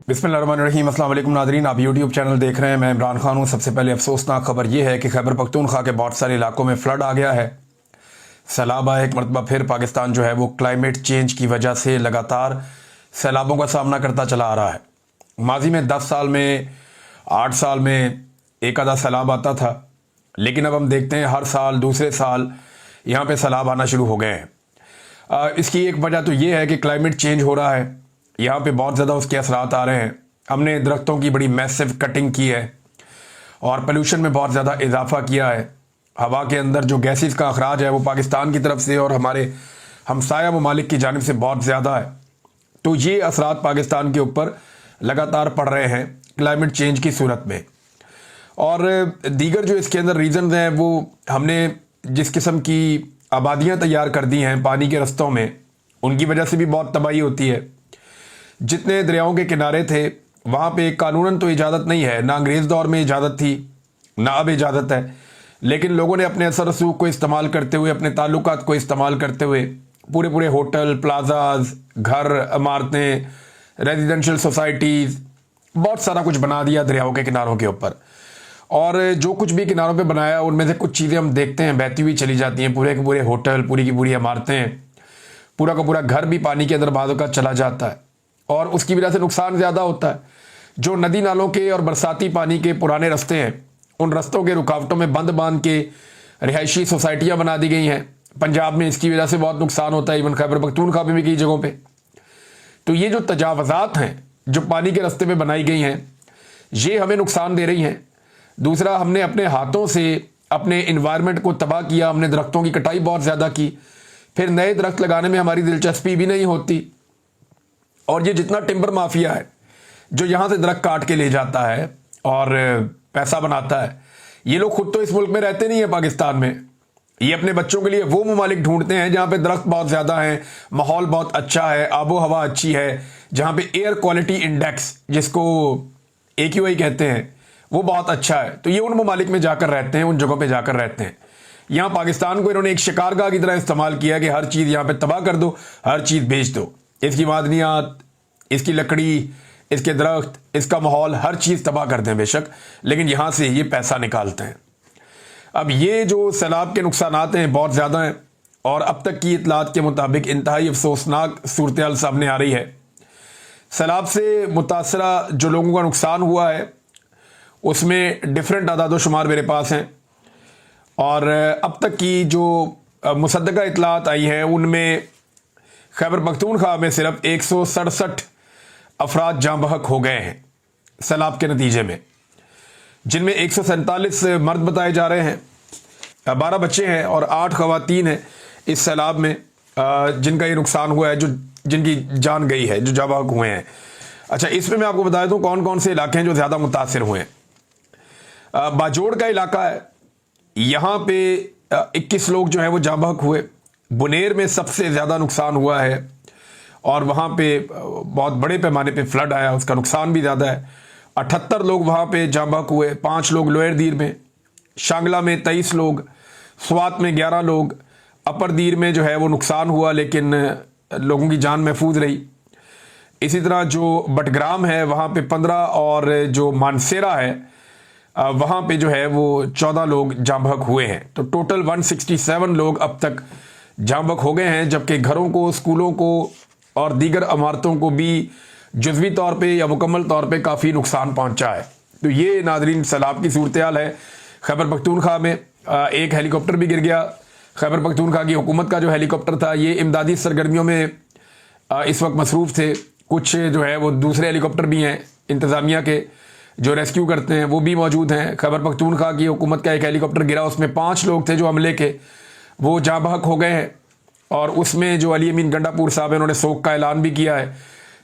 बिस्मिल्लाहिर्रहमानिर्रहीम। अस्सलाम वालेकुम नाज़रीन, आप यूट्यूब चैनल देख रहे हैं। मैं इमरान खान हूँ। सबसे पहले अफसोसनाक खबर यह है कि खैबर पख्तूनख्वा के बहुत सारे इलाकों में फ्लड आ गया है। सैलाब आया। एक मरतबा फिर पाकिस्तान जो है वो क्लाइमेट चेंज की वजह से लगातार सैलाबों का सामना करता चला आ रहा है। माजी में 10 साल में 8 साल में एक आधा सैलाब आता था, लेकिन अब हम देखते हैं हर साल दूसरे साल यहाँ पे सैलाब आना शुरू हो गए हैं। इसकी एक वजह तो ये है कि क्लाइमेट चेंज हो रहा है, यहाँ पे बहुत ज़्यादा उसके असरात आ रहे हैं। हमने दरख्तों की बड़ी मैसिव कटिंग की है और पोल्यूशन में बहुत ज़्यादा इजाफा किया है। हवा के अंदर जो गैसेस का अखराज है वो पाकिस्तान की तरफ से और हमारे हमसाया ममालिक की जानिब से बहुत ज़्यादा है। तो ये असरात पाकिस्तान के ऊपर लगातार पड़ रहे हैं क्लाइमेट चेंज की सूरत में। और दीगर जो इसके अंदर रीज़न हैं वो हमने जिस किस्म की आबादियाँ तैयार कर दी हैं पानी के रस्तों में, उनकी वजह से भी बहुत तबाही होती है। जितने दरियाओं के किनारे थे वहाँ पे कानूनन तो इजाज़त नहीं है, ना अंग्रेज़ दौर में इजाज़त थी ना अब इजाज़त है, लेकिन लोगों ने अपने असर रसूख को इस्तेमाल करते हुए, अपने ताल्लुकात को इस्तेमाल करते हुए पूरे पूरे होटल, प्लाजाज, घर, इमारतें, रेजिडेंशियल सोसाइटीज़, बहुत सारा कुछ बना दिया दरियाओं के किनारों के ऊपर। और जो कुछ भी किनारों पे बनाया उनमें से कुछ चीज़ें हम देखते हैं बहती हुई चली जाती हैं। पूरे के पूरे होटल, पूरी की पूरी इमारतें, पूरा का पूरा घर भी पानी के अंदर बाज़ों का चला जाता है और उसकी वजह से नुकसान ज़्यादा होता है। जो नदी नालों के और बरसाती पानी के पुराने रास्ते हैं, उन रास्तों के रुकावटों में बंद बांध के रिहायशी सोसाइटियाँ बना दी गई हैं। पंजाब में इसकी वजह से बहुत नुकसान होता है, इवन खैबर पख्तूनख्वा में भी कई जगहों पे। तो ये जो तजावज़ात हैं जो पानी के रास्ते में बनाई गई हैं, ये हमें नुकसान दे रही हैं। दूसरा, हमने अपने हाथों से अपने इन्वायरमेंट को तबाह किया। हमने दरख्तों की कटाई बहुत ज़्यादा की, फिर नए दरख्त लगाने में हमारी दिलचस्पी भी नहीं होती। और ये जितना टिम्बर माफिया है जो यहाँ से दरख्त काट के ले जाता है और पैसा बनाता है, ये लोग खुद तो इस मुल्क में रहते नहीं है पाकिस्तान में। ये अपने बच्चों के लिए वो ममालिक ढूंढते हैं जहाँ पे दरख्त बहुत ज़्यादा हैं, माहौल बहुत अच्छा है, आबो हवा अच्छी है, जहाँ पे एयर क्वालिटी इंडेक्स जिसको AQI कहते हैं वो बहुत अच्छा है। तो ये उन ममालिक में जाकर रहते हैं, उन जगहों पे जाकर रहते हैं। यहाँ पाकिस्तान को इन्होंने एक शिकारगाह की तरह इस्तेमाल किया कि हर चीज़ यहाँ पे तबाह कर दो, हर चीज़ बेच दो। इसकी मादनियात, इसकी लकड़ी, इसके दरख्त, इसका माहौल, हर चीज़ तबाह कर दें बेशक, लेकिन यहाँ से ये पैसा निकालते हैं। अब ये जो सैलाब के नुकसानात हैं बहुत ज़्यादा हैं और अब तक की इतलात के मुताबिक इंतहाई अफसोसनाक सूरत हाल सामने आ रही है। सैलाब से मुतासरा जो लोगों का नुकसान हुआ है उसमें डिफरेंट आदाद व शुमार मेरे पास हैं और अब तक की जो मुसद्दका इतलात आई हैं उनमें खैबर पख्तूनख्वा में सिर्फ 167 अफराद जाँ बहक हो गए हैं सैलाब के नतीजे में, जिनमें 147 मर्द बताए जा रहे हैं, 12 बच्चे हैं और 8 ख़वातीन हैं इस सैलाब में जिनका ये नुकसान हुआ है, जो जिनकी जान गई है, जो जाँ बहक हुए हैं। अच्छा, इसमें मैं आपको बता दूँ कौन कौन से इलाके हैं जो ज़्यादा मुतासिर हुए हैं। बाजोड़ का इलाका है, यहाँ पे 21 लोग जो है वो जाँ बहक हुए। बुनेर में सबसे ज़्यादा नुकसान हुआ है और वहाँ पे बहुत बड़े पैमाने पे फ्लड आया, उसका नुकसान भी ज़्यादा है। 78 लोग वहाँ पे जाँ बहक हुए, 5 लोग लोअर दीर में, शांगला में 23 लोग, स्वात में 11 लोग, अपर दीर में जो है वो नुकसान हुआ लेकिन लोगों की जान महफूज रही। इसी तरह जो बटग्राम है वहाँ पे 15 और जो मानसेरा है वहाँ पे जो है वो 14 लोग जाँ बहक हुए हैं। तो टोटल 167 लोग अब तक जाँ बहक हो गए हैं, जबकि घरों को, स्कूलों को और दीगर इमारतों को भी जुज़वी तौर पे या मुकम्मल तौर पे काफ़ी नुकसान पहुंचा है। तो ये नाज़रीन सैलाब की सूरत हाल है। खैबर पख्तूनख्वा में एक हेलीकॉप्टर भी गिर गया। खैबर पख्तूनख्वा की हुकूमत का जो हेलीकॉप्टर था ये इमदादी सरगर्मियों में इस वक्त मसरूफ़ थे। कुछ जो है वो दूसरे हेलीकॉप्टर भी हैं इंतज़ामिया के जो रेस्क्यू करते हैं, वो भी मौजूद हैं। खैबर पख्तूनख्वा की हुकूमत का एक हेलीकॉप्टर गिरा, उसमें 5 लोग थे जो हमले के, वो जाँ बहक हो गए हैं और उसमें जो अली अमीन गंडापुर साहब हैं उन्होंने सोग का ऐलान भी किया है।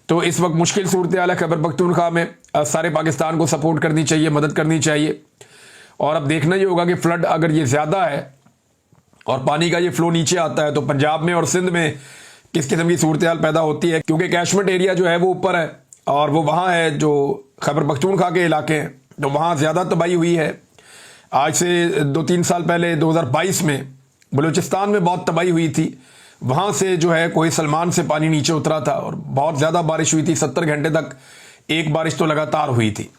तो इस वक्त मुश्किल सूरत हाल है खैबर पख्तूनख्वा में। सारे पाकिस्तान को सपोर्ट करनी चाहिए, मदद करनी चाहिए। और अब देखना ये होगा कि फ्लड अगर ये ज़्यादा है और पानी का ये फ्लो नीचे आता है तो पंजाब में और सिंध में किस किस्म की सूरत हाल पैदा होती है, क्योंकि कैशमेंट एरिया जो है वो ऊपर है और वो वहाँ है जो खैबर पख्तूनख्वा के इलाके हैं, तो वहाँ ज़्यादा तबाही हुई है। आज से 2-3 साल पहले 2022 में बलूचिस्तान में बहुत तबाही हुई थी। वहाँ से जो है कोई सलमान से पानी नीचे उतरा था और बहुत ज़्यादा बारिश हुई थी, 70 घंटे तक एक बारिश तो लगातार हुई थी।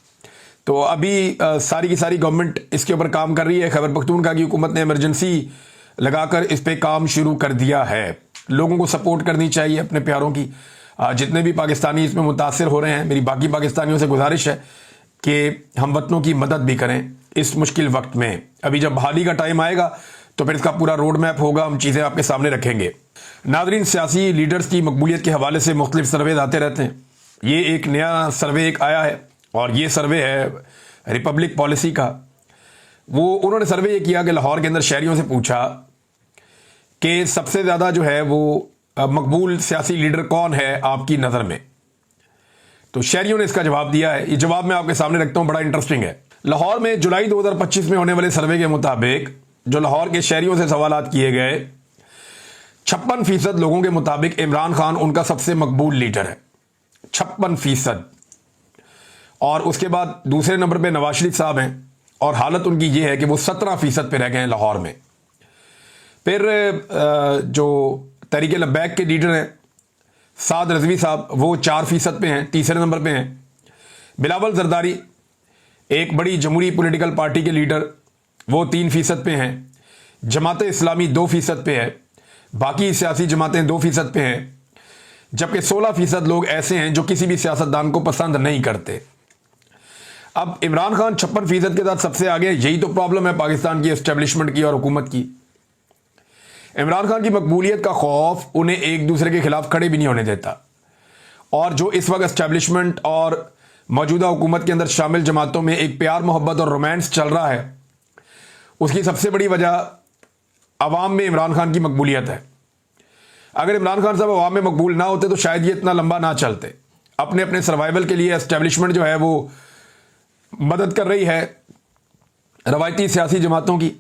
तो अभी सारी की सारी गवर्नमेंट इसके ऊपर काम कर रही है। खैबर पख्तूनख्वा की हुकूमत ने इमरजेंसी लगाकर इस पे काम शुरू कर दिया है। लोगों को सपोर्ट करनी चाहिए अपने प्यारों की। जितने भी पाकिस्तानी इसमें मुतासिर हो रहे हैं, मेरी बाकी पाकिस्तानियों से गुजारिश है कि हम वतनों की मदद भी करें इस मुश्किल वक्त में। अभी जब बहाली का टाइम आएगा तो फिर इसका पूरा रोड मैप होगा, हम चीज़ें आपके सामने रखेंगे। नादरीन, सियासी लीडर्स की मकबूलियत के हवाले से मुख्तलिफ सर्वे आते रहते हैं। ये एक नया सर्वे एक आया है और ये सर्वे है रिपब्लिक पॉलिसी का। उन्होंने सर्वे ये किया कि लाहौर के अंदर शहरियों से पूछा कि सबसे ज़्यादा जो है वो मकबूल सियासी लीडर कौन है आपकी नज़र में। तो शहरियों ने इसका जवाब दिया है। ये जवाब मैं आपके सामने रखता हूँ, बड़ा इंटरेस्टिंग है। लाहौर में जुलाई 2025 में होने वाले सर्वे के मुताबिक जो लाहौर के शहरियों से सवालात किए गए, 56% लोगों के मुताबिक इमरान खान उनका सबसे मकबूल लीडर है, 56%। और उसके बाद दूसरे नंबर पे नवाज शरीफ साहब हैं और हालत उनकी ये है कि वो 17% पे रह गए हैं लाहौर में। फिर जो तहरीक लब्बैक के लीडर हैं साद रजवी साहब, वो 4% पे हैं, तीसरे नंबर पे हैं। बिलावल जरदारी, एक बड़ी जमहूरी पॉलिटिकल पार्टी के लीडर, वो 3% पे हैं। जमात इस्लामी 2% पे है। बाकी सियासी जमातें 2% पे हैं। जबकि 16% लोग ऐसे हैं जो किसी भी सियासतदान को पसंद नहीं करते। अब इमरान खान 56% के साथ सबसे आगे, यही तो प्रॉब्लम है पाकिस्तान की एस्टेब्लिशमेंट की और हुकूमत की। इमरान खान की मकबूलियत का खौफ उन्हें एक दूसरे के खिलाफ खड़े भी नहीं होने देता। और जो इस वक्त एस्टेब्लिशमेंट और मौजूदा हुकूमत के अंदर शामिल जमातों में एक प्यार मोहब्बत और रोमांस चल रहा है, उसकी सबसे बड़ी वजह अवाम में इमरान खान की मकबूलियत है। अगर इमरान खान साहब अवाम में मकबूल ना होते तो शायद ये इतना लंबा ना चलते। अपने अपने सर्वाइवल के लिए एस्टेब्लिशमेंट जो है वो मदद कर रही है रवायती सियासी जमातों की,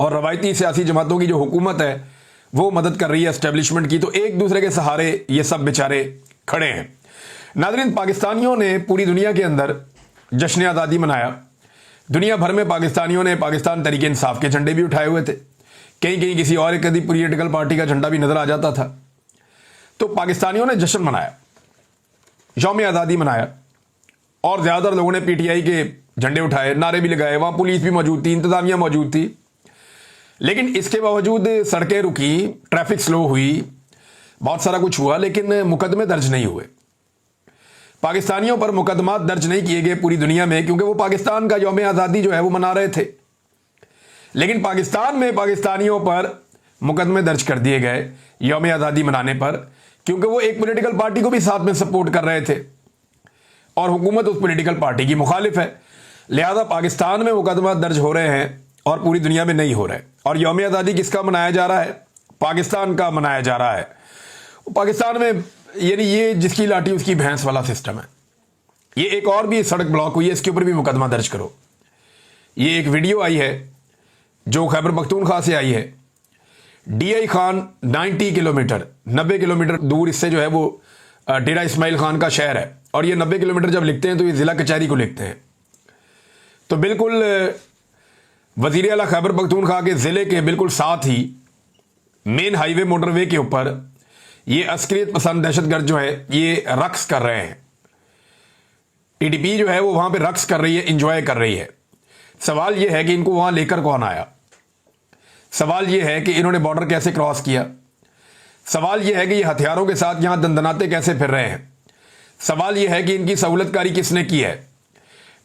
और रवायती सियासी जमातों की जो हुकूमत है वो मदद कर रही है एस्टेब्लिशमेंट की। तो एक दूसरे के सहारे ये सब बेचारे खड़े हैं। नाज़रीन, पाकिस्तानियों ने पूरी दुनिया के अंदर जश्न आज़ादी मनाया। दुनिया भर में पाकिस्तानियों ने पाकिस्तान तहरीक इंसाफ के झंडे भी उठाए हुए थे। कहीं कहीं किसी और एक पॉलिटिकल पार्टी का झंडा भी नजर आ जाता था। तो पाकिस्तानियों ने जश्न मनाया, यौम आज़ादी मनाया, और ज़्यादातर लोगों ने पीटीआई के झंडे उठाए, नारे भी लगाए। वहाँ पुलिस भी मौजूद थी, इंतजामिया मौजूद थी। लेकिन इसके बावजूद सड़कें रुकी, ट्रैफिक स्लो हुई, बहुत सारा कुछ हुआ, लेकिन मुकदमे दर्ज नहीं हुए। पाकिस्तानियों पर मुकदमा दर्ज नहीं किए गए पूरी दुनिया में, क्योंकि वो पाकिस्तान का यौम आज़ादी जो है वो मना रहे थे। लेकिन पाकिस्तान में पाकिस्तानियों पर मुकदमे दर्ज कर दिए गए यौम आज़ादी मनाने पर, क्योंकि वो एक पॉलिटिकल पार्टी को भी साथ में सपोर्ट कर रहे थे और हुकूमत उस पॉलिटिकल पार्टी की मुखालिफ है। लिहाजा पाकिस्तान में मुकदमा दर्ज हो रहे हैं और पूरी दुनिया में नहीं हो रहे। और यौम आज़ादी किसका मनाया जा रहा है? पाकिस्तान का मनाया जा रहा है। पाकिस्तान में यानी ये जिसकी लाठी उसकी भैंस वाला सिस्टम है। ये एक और भी सड़क ब्लॉक हुई है, इसके ऊपर भी मुकदमा दर्ज करो। ये एक वीडियो आई है जो खैबर पख्तूनख्वा से आई है। डीआई खान 90 किलोमीटर दूर इससे जो है वो डेरा इस्माइल खान का शहर है, और ये 90 किलोमीटर जब लिखते हैं तो ये ज़िला कचहरी को लिखते हैं। तो बिल्कुल वज़ीर आला खैबर पख्तूनख्वा के ज़िले के बिल्कुल साथ ही मेन हाईवे मोटरवे के ऊपर ये अस्करियत पसंद दहशतगर्द जो है ये रक्स कर रहे हैं। टीटीपी जो है वो वहां पे रक्स कर रही है, इंजॉय कर रही है। सवाल ये है कि इनको वहां लेकर कौन आया? सवाल ये है कि इन्होंने बॉर्डर कैसे क्रॉस किया? सवाल ये है कि ये हथियारों के साथ यहां दंदनाते कैसे फिर रहे हैं? सवाल ये है कि इनकी सहूलतकारी किसने की है?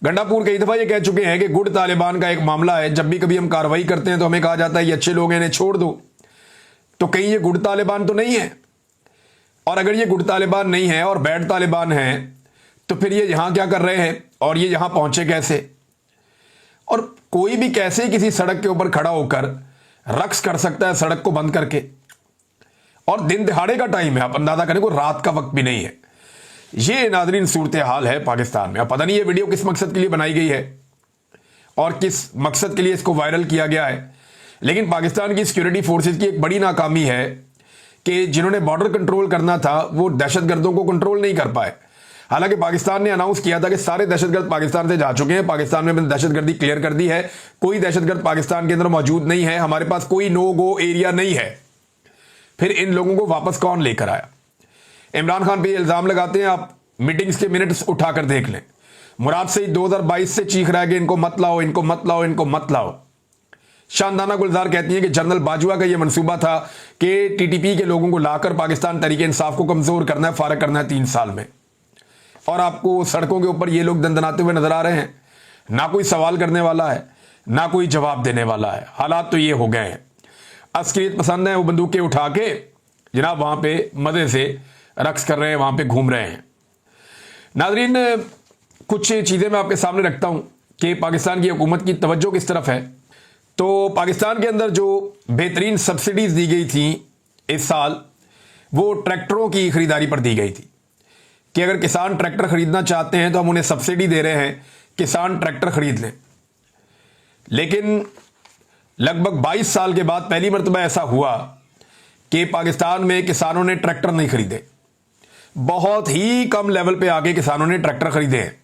गंडापुर कई दफा ये कह चुके हैं कि गुड तालिबान का एक मामला है। जब भी कभी हम कार्रवाई करते हैं तो हमें कहा जाता है ये अच्छे लोग हैं, इन्हें छोड़ दो। तो कहीं ये गुड तालिबान तो नहीं है? और अगर ये गुड तालिबान नहीं है और बैड तालिबान है तो फिर ये यहां क्या कर रहे हैं और ये यहां पहुंचे कैसे? और कोई भी कैसे किसी सड़क के ऊपर खड़ा होकर रक्स कर सकता है सड़क को बंद करके? और दिन दिहाड़े का टाइम है, आप अंदाजा करें, कोई रात का वक्त भी नहीं है। ये नाज़रीन सूरत हाल है पाकिस्तान में। अब पता नहीं ये वीडियो किस मकसद के लिए बनाई गई है और किस मकसद के लिए इसको वायरल किया गया है, लेकिन पाकिस्तान की सिक्योरिटी फोर्सेस की एक बड़ी नाकामी है कि जिन्होंने बॉर्डर कंट्रोल करना था वो दहशतगर्दों को कंट्रोल नहीं कर पाए। हालांकि पाकिस्तान ने अनाउंस किया था कि सारे दहशतगर्द पाकिस्तान से जा चुके हैं, पाकिस्तान में दहशतगर्दी क्लियर कर दी है, कोई दहशतगर्द पाकिस्तान के अंदर मौजूद नहीं है, हमारे पास कोई नो गो एरिया नहीं है। फिर इन लोगों को वापस कौन लेकर आया? इमरान खान पे इल्ज़ाम लगाते हैं आप मीटिंग्स के मिनट्स उठाकर देख लें। मुराद से 2022 से चीख रहा है कि इनको मत लाओ, इनको मत लाओ, इनको मत लाओ। शानदाना गुलजार कहती हैं कि जनरल बाजवा का यह मंसूबा था कि टीटीपी के लोगों को लाकर पाकिस्तान तहरीक इंसाफ को कमजोर करना है, फारग करना है 3 साल में। और आपको सड़कों के ऊपर ये लोग दंदनाते हुए नजर आ रहे हैं, ना कोई सवाल करने वाला है, ना कोई जवाब देने वाला है। हालात तो ये हो गए हैं। अस्करियत पसंद है, वो बंदूकें उठा के जनाब वहां पे मजे से रक्स कर रहे हैं, वहां पे घूम रहे हैं। नाजरीन, कुछ चीजें मैं आपके सामने रखता हूं कि पाकिस्तान की हुकूमत की तवज्जो किस तरफ है। तो पाकिस्तान के अंदर जो बेहतरीन सब्सिडीज दी गई थी इस साल, वो ट्रैक्टरों की खरीदारी पर दी गई थी कि अगर किसान ट्रैक्टर खरीदना चाहते हैं तो हम उन्हें सब्सिडी दे रहे हैं, किसान ट्रैक्टर खरीद लें। लेकिन लगभग 22 साल के बाद पहली मरतबा ऐसा हुआ कि पाकिस्तान में किसानों ने ट्रैक्टर नहीं खरीदे। बहुत ही कम लेवल पे आके किसानों ने ट्रैक्टर खरीदे हैं।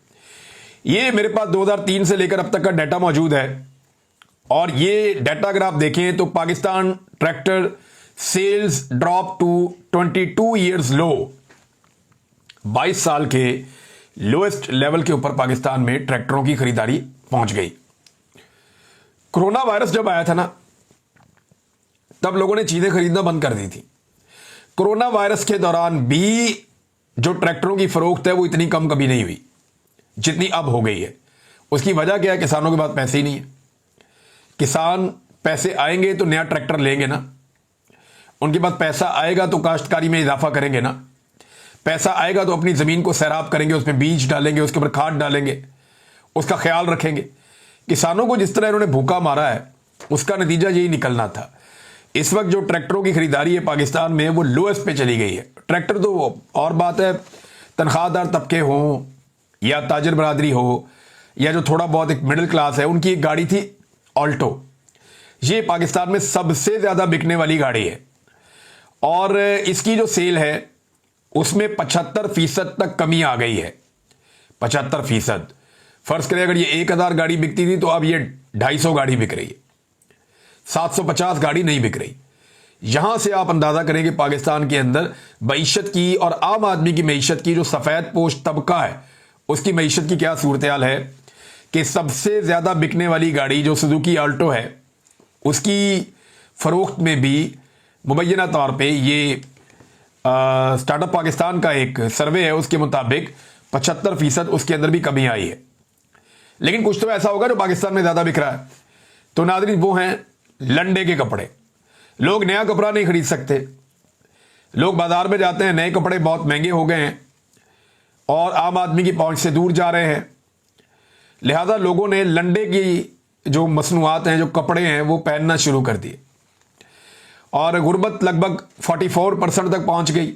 ये मेरे पास 2003 से लेकर अब तक का डाटा मौजूद है, और ये डाटा अगर आप देखें तो Pakistan tractor sales drop to 22 years low. 22 साल के लोएस्ट लेवल के ऊपर पाकिस्तान में ट्रैक्टरों की खरीदारी पहुंच गई। कोरोना वायरस जब आया था ना, तब लोगों ने चीजें खरीदना बंद कर दी थी। कोरोना वायरस के दौरान भी जो ट्रैक्टरों की फरोख्त है वो इतनी कम कभी नहीं हुई जितनी अब हो गई है। उसकी वजह क्या है? किसानों के पास पैसे ही नहीं है। किसान पैसे आएंगे तो नया ट्रैक्टर लेंगे ना, उनके पास पैसा आएगा तो काश्तकारी में इजाफा करेंगे ना, पैसा आएगा तो अपनी जमीन को सैराब करेंगे, उसमें बीज डालेंगे, उसके ऊपर खाद डालेंगे, उसका ख्याल रखेंगे। किसानों को जिस तरह इन्होंने भूखा मारा है उसका नतीजा यही निकलना था। इस वक्त जो ट्रैक्टरों की खरीदारी है पाकिस्तान में वो लोएस्ट पे चली गई है। ट्रैक्टर तो और बात है, तनख्वाहदार तबके हों या ताजर बरादरी हो या जो थोड़ा बहुत एक मिडिल क्लास है, उनकी एक गाड़ी थी ऑल्टो। ये पाकिस्तान में सबसे ज्यादा बिकने वाली गाड़ी है, और इसकी जो सेल है उसमें 75% तक कमी आ गई है। 75%। फर्ज करें अगर ये 1000 गाड़ी बिकती थी तो अब ये 250 गाड़ी बिक रही है, 750 गाड़ी नहीं बिक रही। यहां से आप अंदाजा करें कि पाकिस्तान के अंदर मईशत की और आम आदमी की मईशत की, जो सफेद पोश तबका है उसकी मईशत की क्या सूरत हाल है कि सबसे ज्यादा बिकने वाली गाड़ी जो सुजुकी आल्टो है उसकी फरोख्त में भी मुबैना तौर पे ये स्टार्टअप पाकिस्तान का एक सर्वे है, उसके मुताबिक 75% उसके अंदर भी कमी आई है। लेकिन कुछ तो ऐसा होगा जो पाकिस्तान में ज्यादा बिक रहा है। तो नाज़रीन, वो हैं लंडे के कपड़े। लोग नया कपड़ा नहीं खरीद सकते, लोग बाजार में जाते हैं, नए कपड़े बहुत महंगे हो गए हैं और आम आदमी की पहुंच से दूर जा रहे हैं। लिहाजा लोगों ने लंडे की जो मसनूआत हैं, जो कपड़े हैं, वो पहनना शुरू कर दिए और गुर्बत लगभग 44% तक पहुंच गई।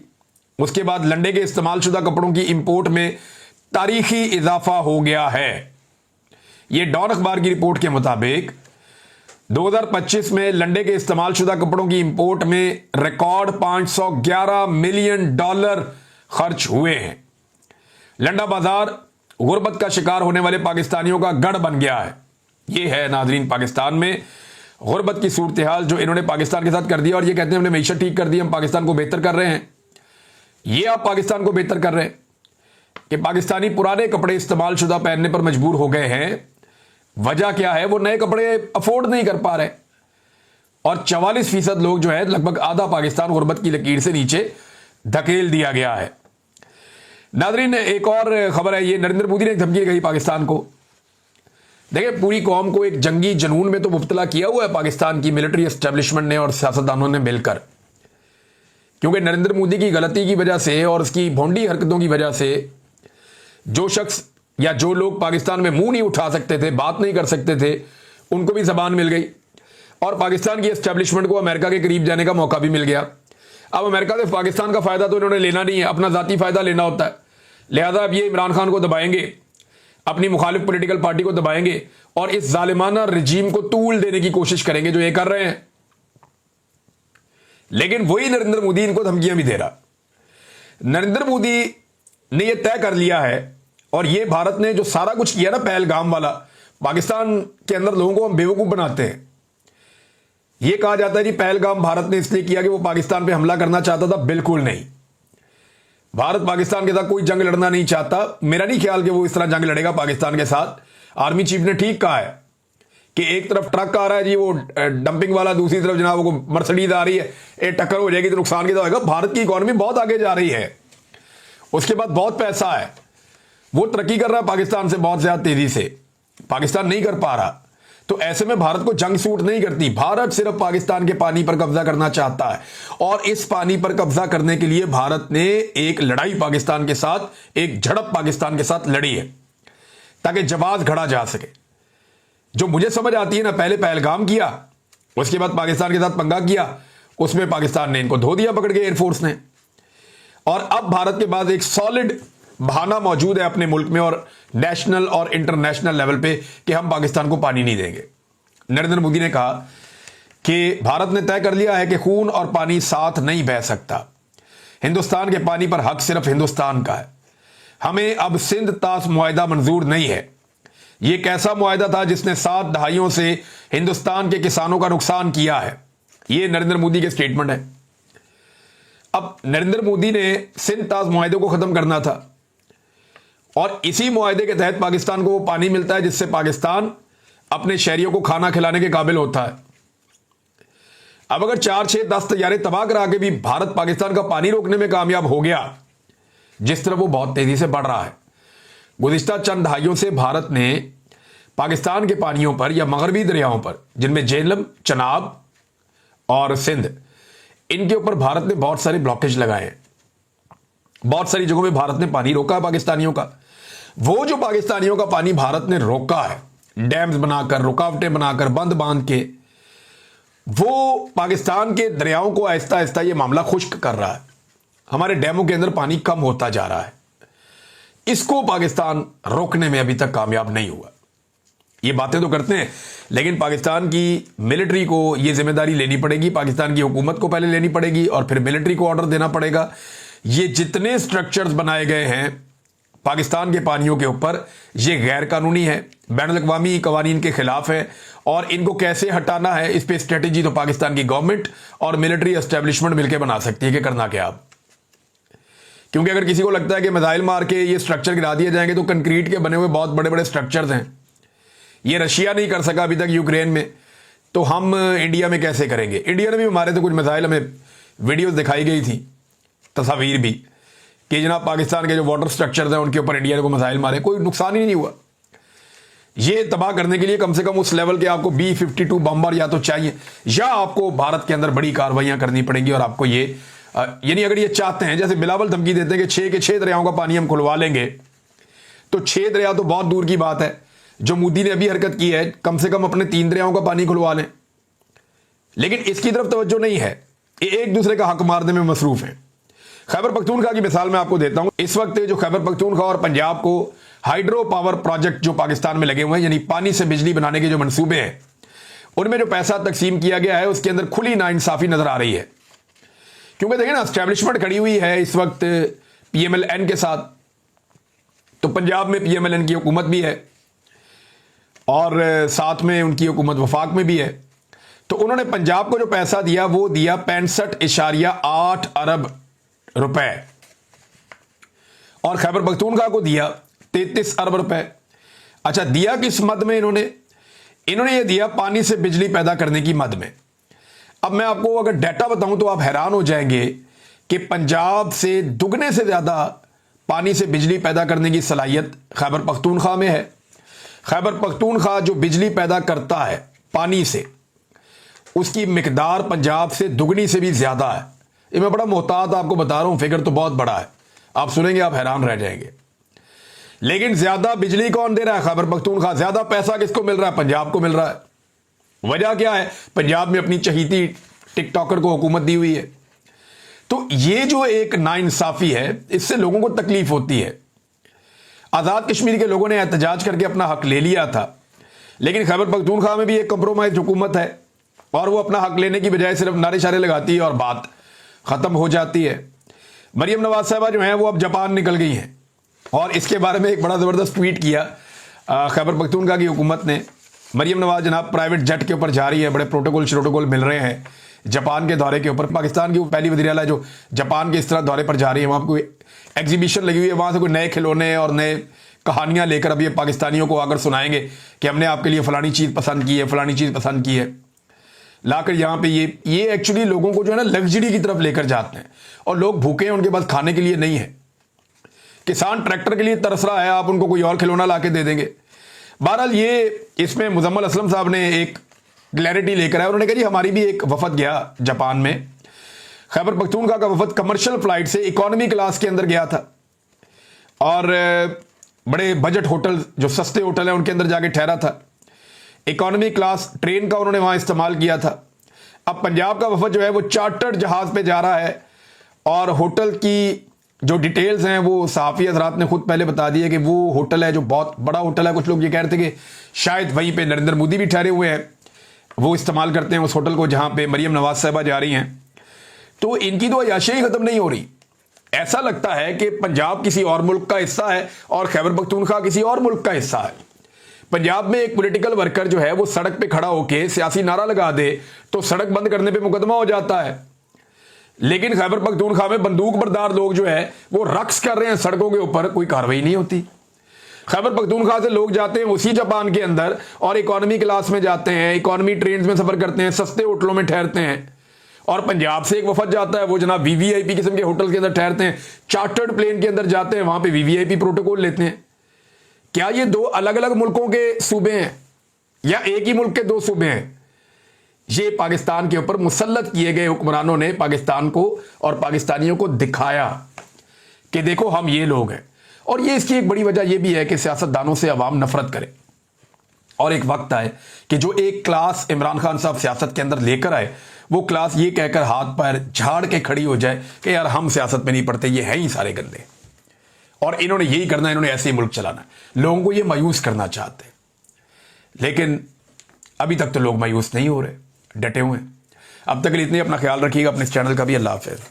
उसके बाद लंडे के इस्तेमाल शुदा कपड़ों की इंपोर्ट में तारीखी इजाफा हो गया है। यह डॉन अखबार की रिपोर्ट के मुताबिक 2025 में लंडे के इस्तेमाल शुदा कपड़ों की इंपोर्ट में रिकॉर्ड $511 मिलियन खर्च हुए हैं। लंडा बाजार गुर्बत का शिकार होने वाले पाकिस्तानियों का गढ़ बन गया है। यह है नाजरीन पाकिस्तान में गुर्बत की सूरत हाल जो इन्होंने पाकिस्तान के साथ कर दिया, और ये कहते हैं हमने मईशत ठीक कर दी, हम पाकिस्तान को बेहतर कर रहे हैं। ये आप पाकिस्तान को बेहतर कर रहे हैं कि पाकिस्तानी पुराने कपड़े इस्तेमाल शुदा पहनने पर मजबूर हो गए हैं। वजह क्या है? वो नए कपड़े अफोर्ड नहीं कर पा रहे, और 44% लोग जो है, लगभग आधा पाकिस्तान गुर्बत की लकीर से नीचे धकेल दिया गया है। नाजरीन, एक और खबर है, ये नरेंद्र मोदी ने धमकी गई पाकिस्तान को। देखिए, पूरी कौम को एक जंगी जनून में तो मुब्तला किया हुआ है पाकिस्तान की मिलिट्री एस्टेब्लिशमेंट ने और सियासतदानों ने मिलकर, क्योंकि नरेंद्र मोदी की गलती की वजह से और उसकी भोंडी हरकतों की वजह से जो शख्स या जो लोग पाकिस्तान में मुंह नहीं उठा सकते थे, बात नहीं कर सकते थे, उनको भी जबान मिल गई और पाकिस्तान की एस्टेब्लिशमेंट को अमेरिका के करीब जाने का मौका भी मिल गया। अब अमेरिका से पाकिस्तान का फायदा तो इन्होंने लेना नहीं है, अपना जाती फायदा लेना होता है। लिहाजा अब ये इमरान खान को दबाएंगे, अपनी मुखालिफ पॉलिटिकल पार्टी को दबाएंगे और इस जालिमाना रजीम को तूल देने की कोशिश करेंगे जो ये कर रहे हैं। लेकिन वही नरेंद्र मोदी इनको धमकियां भी दे रहा। नरेंद्र मोदी ने यह तय कर लिया है, और ये भारत ने जो सारा कुछ किया ना पहलगाम वाला, पाकिस्तान के अंदर लोगों को हम बेवकूफ बनाते हैं। यह कहा जाता है कि पहलगाम भारत ने इसलिए किया कि वो पाकिस्तान पे हमला करना चाहता था। बिल्कुल नहीं। भारत पाकिस्तान के साथ कोई जंग लड़ना नहीं चाहता। मेरा नहीं ख्याल कि वो इस तरह जंग लड़ेगा पाकिस्तान के साथ। आर्मी चीफ ने ठीक कहा है कि एक तरफ ट्रक आ रहा है जी वो डंपिंग वाला, दूसरी तरफ जनाब वो मर्सिडीज आ रही है, एक टक्कर हो जाएगी तो नुकसान कितना होगा। भारत की इकॉनमी बहुत आगे जा रही है, उसके बाद बहुत पैसा है, वो तरक्की कर रहा है पाकिस्तान से बहुत ज्यादा तेजी से, पाकिस्तान नहीं कर पा रहा। तो ऐसे में भारत को जंग सूट नहीं करती। भारत सिर्फ पाकिस्तान के पानी पर कब्जा करना चाहता है और इस पानी पर कब्जा करने के लिए भारत ने एक लड़ाई पाकिस्तान के साथ, एक झड़प पाकिस्तान के साथ लड़ी है ताकि जवाब घड़ा जा सके। जो मुझे समझ आती है ना, पहले पहलगाम किया, उसके बाद पाकिस्तान के साथ पंगा किया, उसमें पाकिस्तान ने इनको धो दिया पकड़ के एयरफोर्स ने। और अब भारत के पास एक सॉलिड बहाना मौजूद है अपने मुल्क में और नेशनल और इंटरनेशनल लेवल पे कि हम पाकिस्तान को पानी नहीं देंगे। नरेंद्र मोदी ने कहा कि भारत ने तय कर लिया है कि खून और पानी साथ नहीं बह सकता। हिंदुस्तान के पानी पर हक सिर्फ हिंदुस्तान का है। हमें अब सिंध तास मुआहदा मंजूर नहीं है। यह एक ऐसा मुआहदा था जिसने 7 दहाइयों से हिंदुस्तान के किसानों का नुकसान किया है। यह नरेंद्र मोदी के स्टेटमेंट है। अब नरेंद्र मोदी ने सिंध तास मुआहदे को खत्म करना था और इसी मुआहदे के तहत पाकिस्तान को वो पानी मिलता है जिससे पाकिस्तान अपने शहरियों को खाना खिलाने के काबिल होता है। अब अगर 4, 6, 10 तैयारे तबाह करा के भी भारत पाकिस्तान का पानी रोकने में कामयाब हो गया, जिस तरह वो बहुत तेजी से बढ़ रहा है, गुज़िश्ता चंद दहाइयों से भारत ने पाकिस्तान के पानियों पर या मगरबी दरियाओं पर, जिनमें झेलम, चनाब और सिंध, इनके ऊपर भारत ने बहुत सारे ब्लॉकेज लगाए हैं। बहुत सारी जगहों में भारत ने पानी रोका है पाकिस्तानियों का। वो जो पाकिस्तानियों का पानी भारत ने रोका है, डैम्स बनाकर, रुकावटें बनाकर, बंद बांध के, वो पाकिस्तान के दरियाओं को आहिस्ता आहिस्ता ये मामला खुश्क कर रहा है। हमारे डैमों के अंदर पानी कम होता जा रहा है। इसको पाकिस्तान रोकने में अभी तक कामयाब नहीं हुआ। ये बातें तो करते हैं, लेकिन पाकिस्तान की मिलिट्री को ये जिम्मेदारी लेनी पड़ेगी, पाकिस्तान की हुकूमत को पहले लेनी पड़ेगी और फिर मिलिट्री को ऑर्डर देना पड़ेगा। ये जितने स्ट्रक्चर्स बनाए गए हैं पाकिस्तान के पानियों के ऊपर, ये गैर कानूनी है, बैनुल-अक़वामी कवानीन के खिलाफ है और इनको कैसे हटाना है, इस पे स्ट्रेटेजी तो पाकिस्तान की गवर्नमेंट और मिलिट्री एस्टेब्लिशमेंट मिलकर बना सकती है कि करना क्या अब। क्योंकि अगर किसी को लगता है कि मिसाइल मार के ये स्ट्रक्चर गिरा दिए जाएंगे, तो कंक्रीट के बने हुए बहुत बड़े बड़े स्ट्रक्चर्स हैं। ये रशिया नहीं कर सका अभी तक यूक्रेन में, तो हम इंडिया में कैसे करेंगे। इंडिया ने भी मारे थे कुछ मिसाइल, हमें वीडियोस दिखाई गई थी, तस्वीर भी, कि जनाब पाकिस्तान के जो वाटर स्ट्रक्चर्स हैं उनके ऊपर इंडिया ने को मिसाइल मारे, कोई नुकसान ही नहीं हुआ। ये तबाह करने के लिए कम से कम उस लेवल के आपको B-52 बम्बर या तो चाहिए, या आपको भारत के अंदर बड़ी कार्रवाइयां करनी पड़ेंगी। और आपको ये यानी अगर ये चाहते हैं, जैसे बिलावल धमकी देते हैं कि 6 के 6 दरियाओं का पानी हम खुलवा लेंगे, तो 6 दरिया तो बहुत दूर की बात है। जो मोदी ने अभी हरकत की है, कम से कम अपने 3 दरियाओं का पानी खुलवा लें, लेकिन इसकी तरफ तवज्जो नहीं है। ये एक दूसरे का हक मारने में मसरूफ है। खैबर पख्तूनख्वा की मिसाल मैं आपको देता हूं। इस वक्त जो खैबर पख्तूनख्वा और पंजाब को हाइड्रो पावर प्रोजेक्ट जो पाकिस्तान में लगे हुए हैं, यानी पानी से बिजली बनाने के जो मंसूबे हैं, उनमें जो पैसा तकसीम किया गया है उसके अंदर खुली नाइंसाफी नजर आ रही है। क्योंकि देखिए ना, एस्टेब्लिशमेंट खड़ी हुई है इस वक्त PMLN के साथ, तो पंजाब में PMLN की हुकूमत भी है और साथ में उनकी हुकूमत वफाक में भी है। तो उन्होंने पंजाब को जो पैसा दिया वो दिया 65.8 अरब रुपए और खैबर पख्तूनख्वा को दिया 33 अरब रुपए। अच्छा, दिया किस मद में इन्होंने ये दिया पानी से बिजली पैदा करने की मद में। अब मैं आपको अगर डाटा बताऊं तो आप हैरान हो जाएंगे कि पंजाब से दुगने से ज्यादा पानी से बिजली पैदा करने की सलाहियत खैबर पख्तूनख्वा में है। खैबर पख्तूनख्वा जो बिजली पैदा करता है पानी से, उसकी मिकदार पंजाब से दुगनी से भी ज्यादा है। ये मैं बड़ा मोहतात आपको बता रहा हूं, फिगर तो बहुत बड़ा है, आप सुनेंगे आप हैरान रह जाएंगे। लेकिन ज्यादा बिजली कौन दे रहा है? खैबर पख्तूनख्वा। ज्यादा पैसा किसको मिल रहा है? पंजाब को मिल रहा है। वजह क्या है? पंजाब में अपनी चहीती टिकटॉकर को हुकूमत दी हुई है। तो ये जो एक नाइंसाफी है, इससे लोगों को तकलीफ होती है। आजाद कश्मीर के लोगों ने एहतजाज करके अपना हक ले लिया था, लेकिन खैबर पख्तूनख्वा में भी एक कंप्रोमाइज हुकूमत है और वो अपना हक लेने की बजाय सिर्फ नारे शारे लगाती है और बात खत्म हो जाती है। मरियम नवाज साहबा जो हैं वो अब जापान निकल गई हैं और इसके बारे में एक बड़ा ज़बरदस्त ट्वीट किया खैबर पख्तूनख्वा की हुकूमत ने। मरियम नवाज जनाब प्राइवेट जेट के ऊपर जा रही है, बड़े प्रोटोकॉल मिल रहे हैं, जापान के दौरे के ऊपर। पाकिस्तान की पहली वज़ीर आला जो जापान के इस तरह दौरे पर जा रही है, वहाँ कोई एग्जीबिशन लगी हुई है, वहाँ से कोई नए खिलौने और नए कहानियाँ लेकर अब ये पाकिस्तानियों को आकर सुनाएंगे कि हमने आपके लिए फ़लानी चीज़ पसंद की है, फ़लानी चीज़ पसंद की है, लाकर यहाँ पे ये एक्चुअली लोगों को जो है ना लग्जरी की तरफ लेकर जाते हैं। और लोग भूखे हैं, उनके पास खाने के लिए नहीं है। किसान ट्रैक्टर के लिए तरस रहा है, आप उनको कोई और खिलौना ला के दे देंगे। बहरहाल ये इसमें मुजम्मल असलम साहब ने एक क्लैरिटी लेकर आया। उन्होंने कहा जी हमारी भी एक वफद गया जापान में, खैबर पख्तूनख्वा का वफद कमर्शियल फ्लाइट से इकोनॉमी क्लास के अंदर गया था और बड़े बजट होटल जो सस्ते होटल हैं उनके अंदर जाके ठहरा था। इकोनॉमी क्लास ट्रेन का उन्होंने वहां इस्तेमाल किया था। अब पंजाब का वफद जो है वो चार्टर्ड जहाज पे जा रहा है और होटल की जो डिटेल्स हैं वो सहाफ़ी हज़रात ने खुद पहले बता दी है कि वो होटल है जो बहुत बड़ा होटल है। कुछ लोग ये कह रहे थे कि शायद वहीं पे नरेंद्र मोदी भी ठहरे हुए हैं, वो इस्तेमाल करते हैं उस होटल को जहां पे मरियम नवाज साहिबा जा रही हैं। तो इनकी तो अयाशी ही खत्म नहीं हो रही। ऐसा लगता है कि पंजाब किसी और मुल्क का हिस्सा है और खैबर पख्तूनख्वा किसी और मुल्क का हिस्सा है। पंजाब में एक पॉलिटिकल वर्कर जो है वो सड़क पे खड़ा होकर सियासी नारा लगा दे तो सड़क बंद करने पे मुकदमा हो जाता है, लेकिन खैबर पख्तूनख्वा में बंदूक बरदार लोग जो है वो रक्स कर रहे हैं सड़कों के ऊपर, कोई कार्रवाई नहीं होती। खैबर पख्तूनख्वा से लोग जाते हैं उसी जापान के अंदर और इकोनॉमी क्लास में जाते हैं, इकोनॉमी ट्रेन में सफर करते हैं, सस्ते होटलों में ठहरते हैं। और पंजाब से एक वफद जाता है, वो जनाब वीवीआईपी किस्म के होटल के अंदर ठहरते हैं, चार्टर्ड प्लेन के अंदर जाते हैं, वहां पे वीवीआईपी प्रोटोकॉल लेते हैं। क्या ये दो अलग अलग मुल्कों के सूबे हैं या एक ही मुल्क के दो सूबे हैं? ये पाकिस्तान के ऊपर मुसल्लत किए गए हुक्मरानों ने पाकिस्तान को और पाकिस्तानियों को दिखाया कि देखो हम ये लोग हैं। और ये इसकी एक बड़ी वजह यह भी है कि सियासतदानों से अवाम नफरत करे और एक वक्त आए कि जो एक क्लास इमरान खान साहब सियासत के अंदर लेकर आए, वो क्लास ये कहकर हाथ पैर झाड़ के खड़ी हो जाए कि यार हम सियासत में नहीं पड़ते, ये हैं ही सारे गंदे और इन्होंने यही करना, इन्होंने ऐसे ही मुल्क चलाना। लोगों को ये मायूस करना चाहते हैं, लेकिन अभी तक तो लोग मायूस नहीं हो रहे, डटे हुए हैं। अब तक के लिए इतने, अपना ख्याल रखिएगा, अपने इस चैनल का भी। अल्लाह हाफ़िज़।